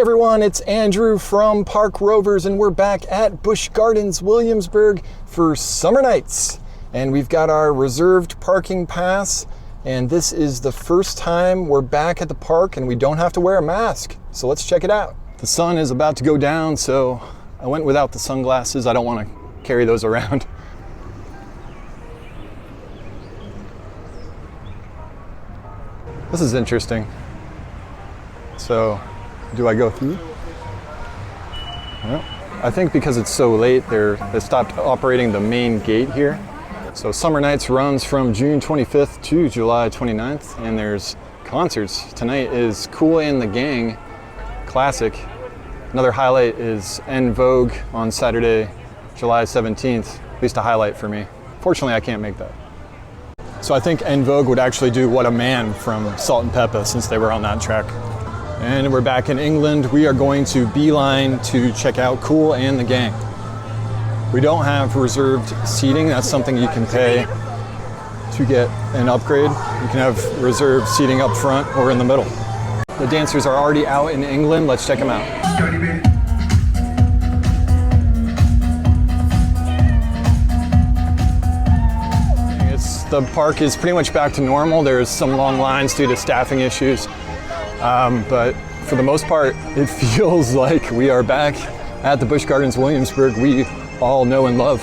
everyone, it's Andrew from Park Rovers, and we're back at Busch Gardens Williamsburg for Summer Nights. And we've got our reserved parking pass, and this is the first time we're back at the park and we don't have to wear a mask. So let's check it out. The sun is about to go down, so I went without the sunglasses. I don't want to carry those around. This is interesting. So, do I go through? Well, I think because it's so late, they stopped operating the main gate here. So Summer Nights runs from June 25th to July 29th, and there's concerts. Tonight is Kool The Gang Classic. Another highlight is En Vogue on Saturday, July 17th, at least a highlight for me. Fortunately, I can't make that. So I think En Vogue would actually do What a Man from Salt and Peppa, since they were on that track. And we're back in England. We are going to beeline to check out Kool The Gang. We don't have reserved seating. That's something you can pay to get an upgrade. You can have reserved seating up front or in the middle. The dancers are already out in England. Let's check them out. The park is pretty much back to normal. There's some long lines due to staffing issues. But for the most part, it feels like we are back at the Busch Gardens Williamsburg we all know and love.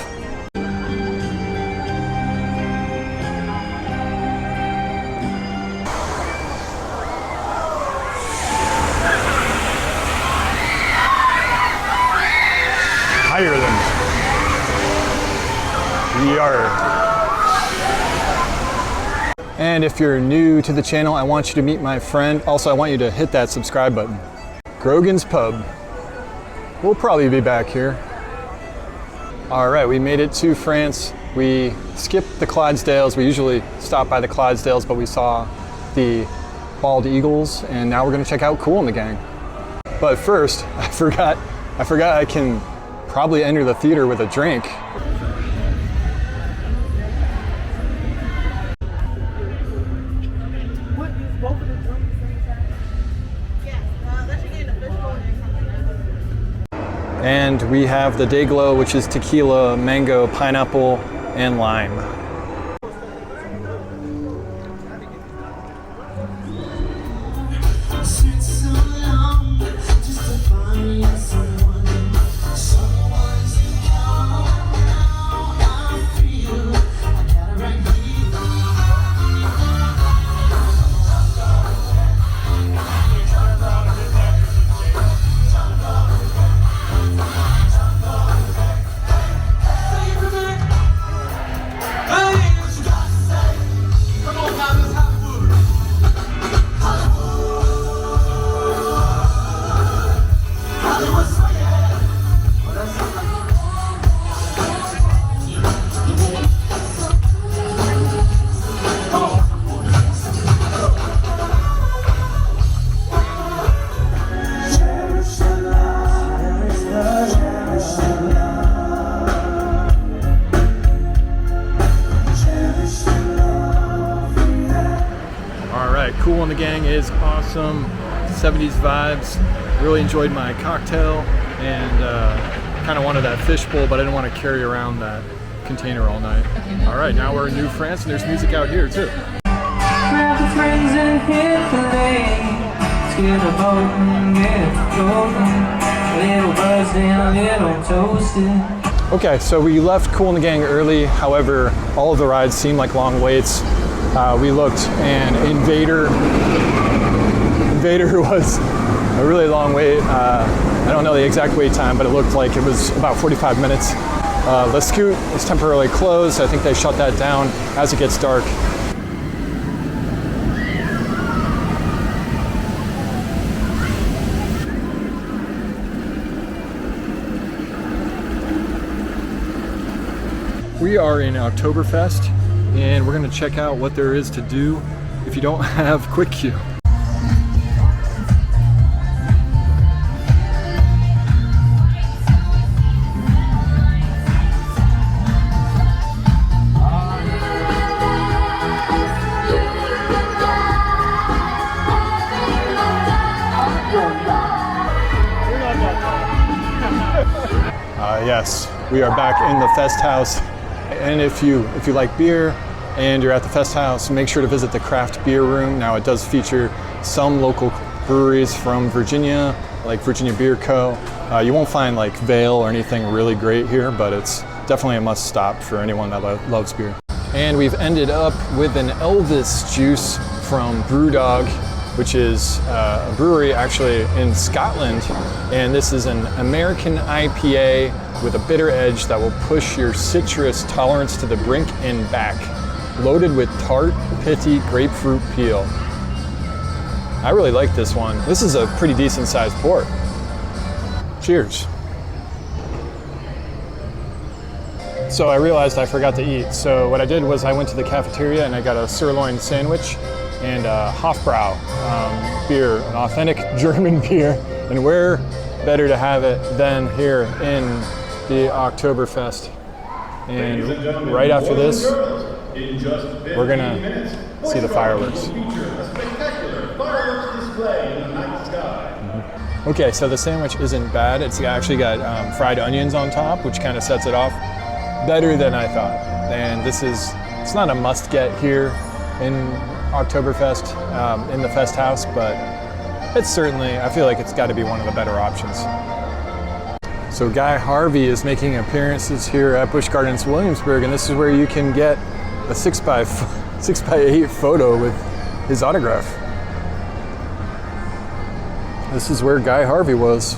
Higher than we are. And if you're new to the channel, I want you to meet my friend. Also, I want you to hit that subscribe button. Grogan's Pub. We'll probably be back here. All right, we made it to France. We skipped the Clydesdales. We usually stop by the Clydesdales, but we saw the Bald Eagles, and now we're gonna check out Kool The Gang. But first, I forgot I can probably enter the theater with a drink. And we have the Day Glow, which is tequila, mango, pineapple, and lime. Kool The Gang is awesome, 70s vibes. Really enjoyed my cocktail and kind of wanted that fishbowl, but I didn't want to carry around that container all night. All right, now we're in New France and there's music out here too. Grab the friends and hit the lane. Let's get a boat and get golden. A little buzzed and a little toasted. Okay, so we left Kool The Gang early. However, all of the rides seemed like long waits. We looked, and Invader was a really long wait. I don't know the exact wait time, but it looked like it was about 45 minutes. Le Scoot is temporarily closed. I think they shut that down as it gets dark. We are in Oktoberfest, and we're going to check out what there is to do if you don't have Quick Queue. Yes, we are back in the Festhaus. And if you like beer and you're at the Festhaus, make sure to visit the craft beer room. Now it does feature some local breweries from Virginia, like Virginia Beer Co. You won't find like Vale or anything really great here, but it's definitely a must stop for anyone that loves beer. And we've ended up with an Elvis juice from Brewdog, which is a brewery actually in Scotland. And this is an American IPA with a bitter edge that will push your citrus tolerance to the brink and back. Loaded with tart, pithy grapefruit peel. I really like this one. This is a pretty decent sized port. Cheers. So I realized I forgot to eat. So what I did was I went to the cafeteria and I got a sirloin sandwich and a Hofbrau beer, an authentic German beer. And where better to have it than here in the Oktoberfest. And right after this, we're gonna see the fireworks. Okay, so the sandwich isn't bad. It's actually got fried onions on top, which kind of sets it off better than I thought. And it's not a must get here in Oktoberfest, in the Festhaus, but it's certainly, I feel like it's got to be one of the better options. So Guy Harvey is making appearances here at Busch Gardens Williamsburg, and this is where you can get a 6x8 photo with his autograph. This is where Guy Harvey was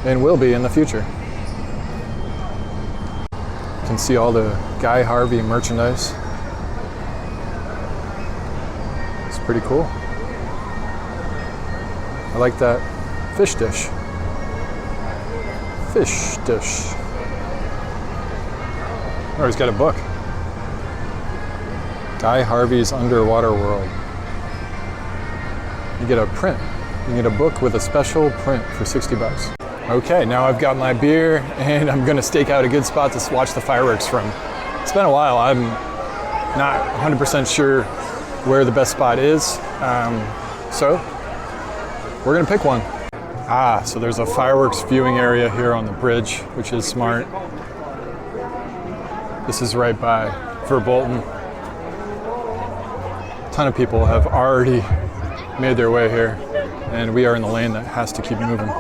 and will be in the future. You can see all the Guy Harvey merchandise. It's pretty cool. I like that fish dish. Fish dish. Oh, he's got a book. Guy Harvey's Underwater World. You get a print. You get a book with a special print for 60 bucks. Okay, now I've got my beer and I'm gonna stake out a good spot to watch the fireworks from. It's been a while. I'm not 100% sure where the best spot is. So we're gonna pick one. So there's a fireworks viewing area here on the bridge, which is smart. This is right by Verbolten. A ton of people have already made their way here, and we are in the lane that has to keep moving.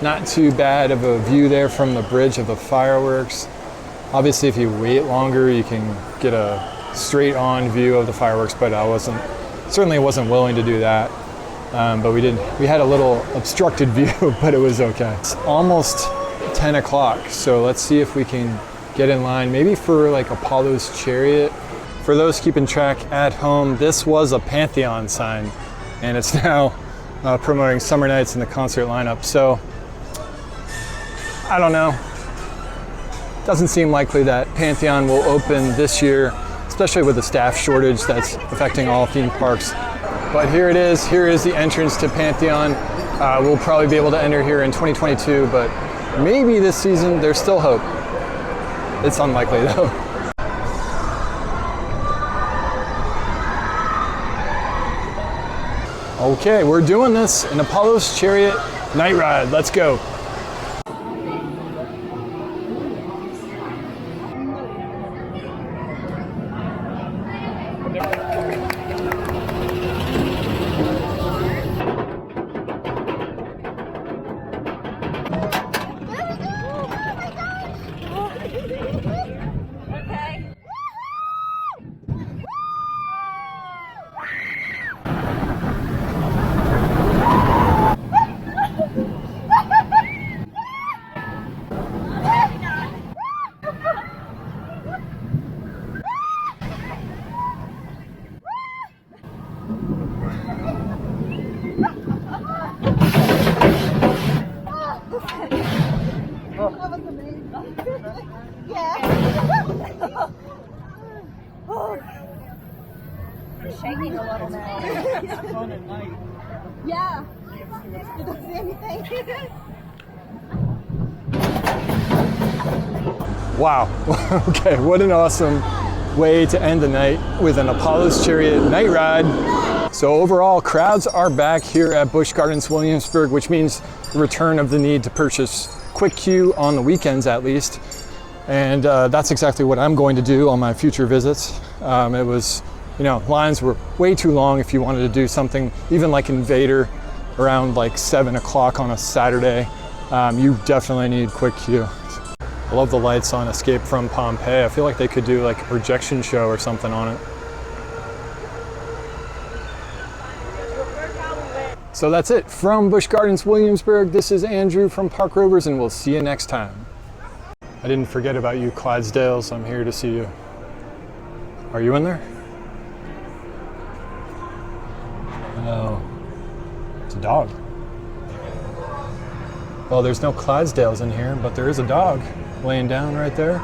Not too bad of a view there from the bridge of the fireworks. Obviously, if you wait longer, you can get a straight on view of the fireworks, but I certainly wasn't willing to do that. But we had a little obstructed view, but it was okay. It's almost 10 o'clock, so let's see if we can get in line, maybe for like Apollo's Chariot. For those keeping track at home, this was a Pantheon sign, and it's now promoting Summer Nights in the concert lineup. So I don't know. Doesn't seem likely that Pantheon will open this year, especially with the staff shortage that's affecting all theme parks. But here it is. Here is the entrance to Pantheon. We'll probably be able to enter here in 2022, but maybe this season. There's still hope. It's unlikely though. Okay, we're doing this in Apollo's Chariot night ride. Let's go. shaking a little now. Yeah. You don't see anything? Wow. Okay, what an awesome way to end the night with an Apollo's Chariot night ride. So overall, crowds are back here at Busch Gardens Williamsburg, which means the return of the need to purchase quick queue on the weekends at least. And that's exactly what I'm going to do on my future visits. It was, you know, lines were way too long if you wanted to do something even like Invader around like 7 o'clock on a Saturday. You definitely need quick queue. I love the lights on Escape from Pompeii. I feel like they could do like a projection show or something on it. So that's it from Busch Gardens Williamsburg. This is Andrew from Park Rovers, and we'll see you next time. I didn't forget about you, Clydesdales. I'm here to see you. Are you in there? No. It's a dog. Well, there's no Clydesdales in here, but there is a dog laying down right there.